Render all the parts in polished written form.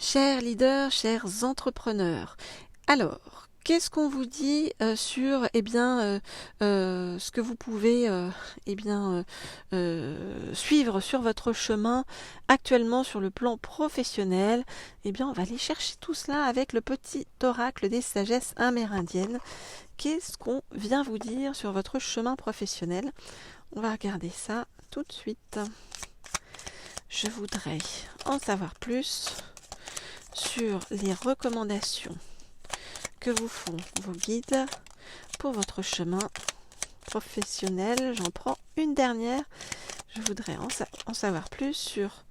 Chers leaders, chers entrepreneurs, alors, qu'est-ce qu'on vous dit sur ce que vous pouvez suivre sur votre chemin actuellement sur le plan professionnel? Eh bien, on va aller chercher tout cela avec le petit oracle des sagesses amérindiennes. Qu'est-ce qu'on vient vous dire sur votre chemin professionnel? On va regarder ça tout de suite. Je voudrais en savoir plus sur les recommandations que vous font vos guides pour votre chemin professionnel. J'en prends une dernière. Je voudrais en savoir plus sur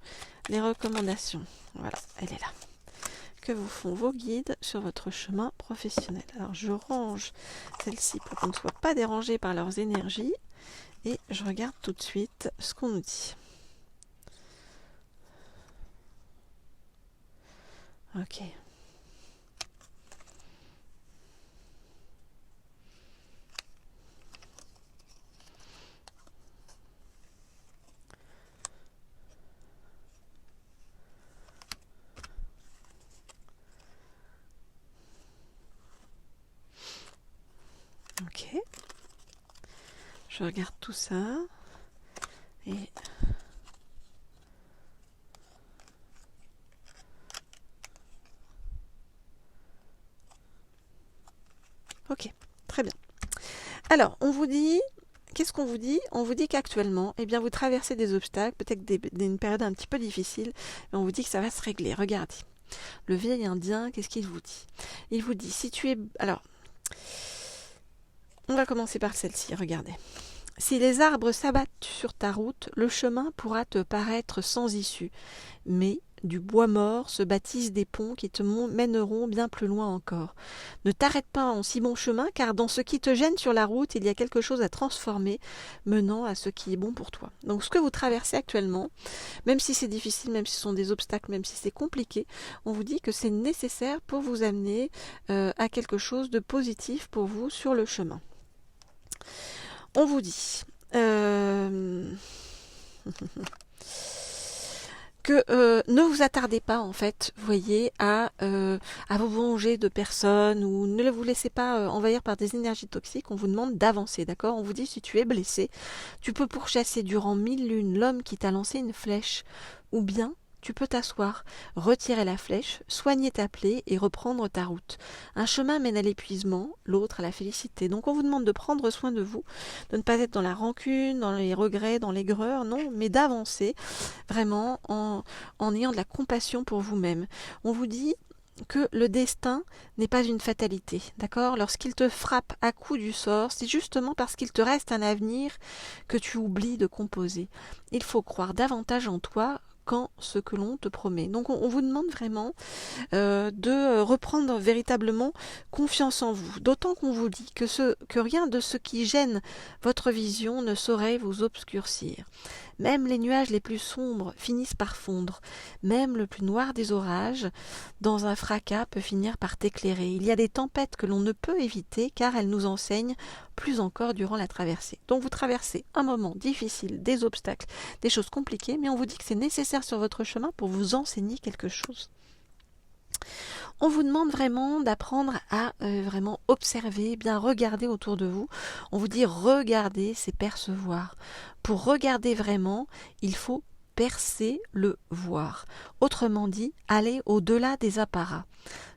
les recommandations. Voilà, elle est là. Que vous font vos guides sur votre chemin professionnel. Alors, je range celle-ci pour qu'on ne soit pas dérangé par leurs énergies. Et je regarde tout de suite ce qu'on nous dit. Ok. Ok. Je regarde tout ça. Et ok, très bien. Alors, on vous dit, qu'est-ce qu'on vous dit? On vous dit qu'actuellement, eh bien, vous traversez des obstacles, peut-être une période un petit peu difficile, mais on vous dit que ça va se régler. Regardez, le vieil indien, qu'est-ce qu'il vous dit? Il vous dit, si tu es... Alors, on va commencer par celle-ci, regardez. Si les arbres s'abattent sur ta route, le chemin pourra te paraître sans issue, mais du bois mort se bâtissent des ponts qui te mèneront bien plus loin encore. Ne t'arrête pas en si bon chemin, car dans ce qui te gêne sur la route, il y a quelque chose à transformer, menant à ce qui est bon pour toi. Donc ce que vous traversez actuellement, même si c'est difficile, même si ce sont des obstacles, même si c'est compliqué, on vous dit que c'est nécessaire pour vous amener à quelque chose de positif pour vous sur le chemin. On vous dit que ne vous attardez pas en fait, voyez, à vous venger de personnes ou ne vous laissez pas envahir par des énergies toxiques. On vous demande d'avancer, d'accord? On vous dit si tu es blessé, tu peux pourchasser durant 1000 lunes l'homme qui t'a lancé une flèche, ou bien tu peux t'asseoir, retirer la flèche, soigner ta plaie et reprendre ta route. Un chemin mène à l'épuisement, l'autre à la félicité. Donc on vous demande de prendre soin de vous, de ne pas être dans la rancune, dans les regrets, dans l'aigreur, non, mais d'avancer vraiment en ayant de la compassion pour vous-même. On vous dit que le destin n'est pas une fatalité, d'accord? Lorsqu'il te frappe à coups du sort, c'est justement parce qu'il te reste un avenir que tu oublies de composer. Il faut croire davantage en toi qu'en ce que l'on te promet. Donc on vous demande vraiment de reprendre véritablement confiance en vous. D'autant qu'on vous dit que rien de ce qui gêne votre vision ne saurait vous obscurcir. Même les nuages les plus sombres finissent par fondre. Même le plus noir des orages, dans un fracas, peut finir par t'éclairer. Il y a des tempêtes que l'on ne peut éviter car elles nous enseignent plus encore durant la traversée. Donc vous traversez un moment difficile, des obstacles, des choses compliquées, mais on vous dit que c'est nécessaire sur votre chemin pour vous enseigner quelque chose. On vous demande vraiment d'apprendre à vraiment observer, bien regarder autour de vous. On vous dit regarder, c'est percevoir. Pour regarder vraiment, il faut percer le voir. Autrement dit, aller au-delà des apparats.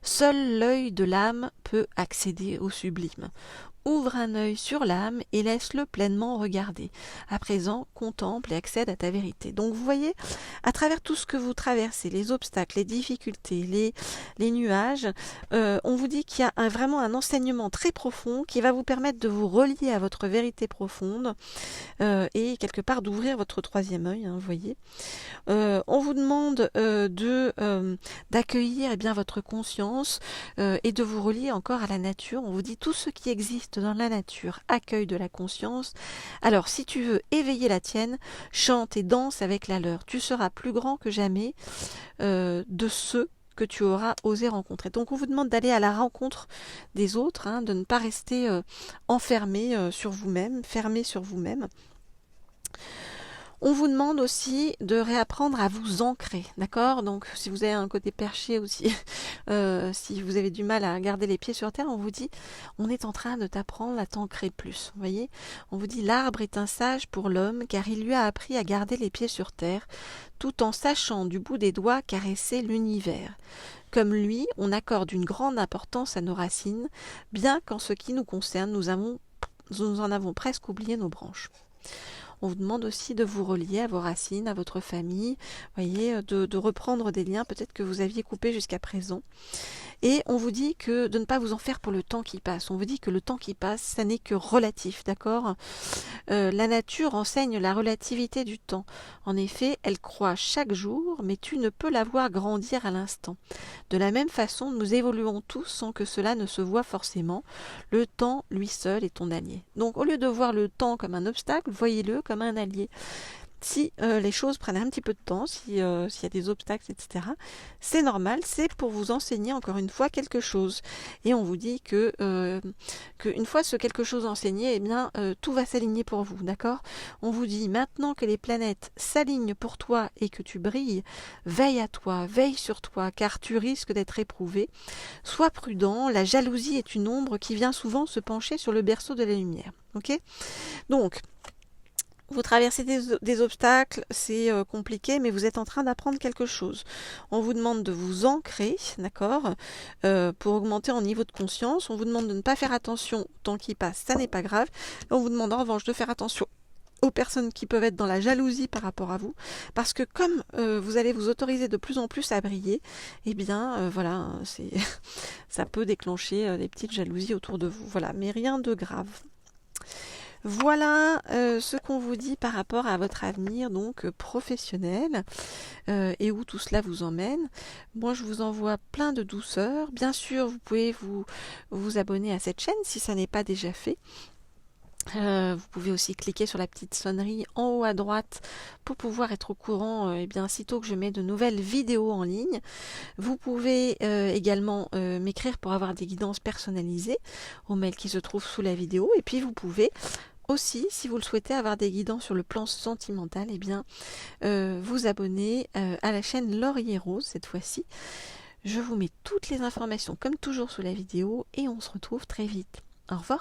Seul l'œil de l'âme peut accéder au sublime. Ouvre un œil sur l'âme et laisse-le pleinement regarder. À présent, contemple et accède à ta vérité. Donc vous voyez, à travers tout ce que vous traversez, les obstacles, les difficultés, les nuages, on vous dit qu'il y a vraiment un enseignement très profond qui va vous permettre de vous relier à votre vérité profonde et quelque part d'ouvrir votre troisième œil, hein, vous voyez. On vous demande d'accueillir votre conscience et de vous relier encore à la nature. On vous dit tout ce qui existe dans la nature accueille de la conscience. Alors si tu veux éveiller la tienne, chante et danse avec la leur. Tu seras plus grand que jamais de ceux que tu auras osé rencontrer. Donc on vous demande d'aller à la rencontre des autres, hein, de ne pas rester enfermé sur vous-même, fermé sur vous-même. On vous demande aussi de réapprendre à vous ancrer, d'accord? Donc si vous avez un côté perché aussi, si vous avez du mal à garder les pieds sur terre, on vous dit, on est en train de t'apprendre à t'ancrer plus. Vous voyez? On vous dit, l'arbre est un sage pour l'homme, car il lui a appris à garder les pieds sur terre, tout en sachant du bout des doigts caresser l'univers. Comme lui, on accorde une grande importance à nos racines, bien qu'en ce qui nous concerne, nous en avons presque oublié nos branches. On vous demande aussi de vous relier à vos racines, à votre famille, voyez, de reprendre des liens peut-être que vous aviez coupés jusqu'à présent. Et on vous dit que de ne pas vous en faire pour le temps qui passe. On vous dit que le temps qui passe, ça n'est que relatif, d'accord? La nature enseigne la relativité du temps. En effet, elle croît chaque jour, mais tu ne peux la voir grandir à l'instant. De la même façon, nous évoluons tous sans que cela ne se voie forcément. Le temps, lui seul, est ton allié. Donc, au lieu de voir le temps comme un obstacle, voyez-le comme un allié. Si les choses prennent un petit peu de temps, s'il y a des obstacles, etc., c'est normal, c'est pour vous enseigner encore une fois quelque chose. Et on vous dit que une fois ce quelque chose enseigné, eh bien, tout va s'aligner pour vous, d'accord? On vous dit maintenant que les planètes s'alignent pour toi et que tu brilles, veille à toi, veille sur toi, car tu risques d'être éprouvé. Sois prudent, la jalousie est une ombre qui vient souvent se pencher sur le berceau de la lumière. Ok? Donc, vous traversez des obstacles, c'est compliqué, mais vous êtes en train d'apprendre quelque chose. On vous demande de vous ancrer, d'accord, pour augmenter en niveau de conscience. On vous demande de ne pas faire attention au temps qui passe, ça n'est pas grave. On vous demande en revanche de faire attention aux personnes qui peuvent être dans la jalousie par rapport à vous, parce que comme vous allez vous autoriser de plus en plus à briller, eh bien voilà, ça peut déclencher des petites jalousies autour de vous. Voilà, mais rien de grave. Voilà ce qu'on vous dit par rapport à votre avenir donc professionnel et où tout cela vous emmène. Moi je vous envoie plein de douceur. Bien sûr vous pouvez vous abonner à cette chaîne si ça n'est pas déjà fait. Vous pouvez aussi cliquer sur la petite sonnerie en haut à droite pour pouvoir être au courant eh bien, sitôt que je mets de nouvelles vidéos en ligne. Vous pouvez également m'écrire pour avoir des guidances personnalisées au mail qui se trouve sous la vidéo. Et puis vous pouvez aussi, si vous le souhaitez, avoir des guidances sur le plan sentimental, eh bien, vous abonner à la chaîne Laurier Rose cette fois-ci. Je vous mets toutes les informations comme toujours sous la vidéo et on se retrouve très vite. Au revoir.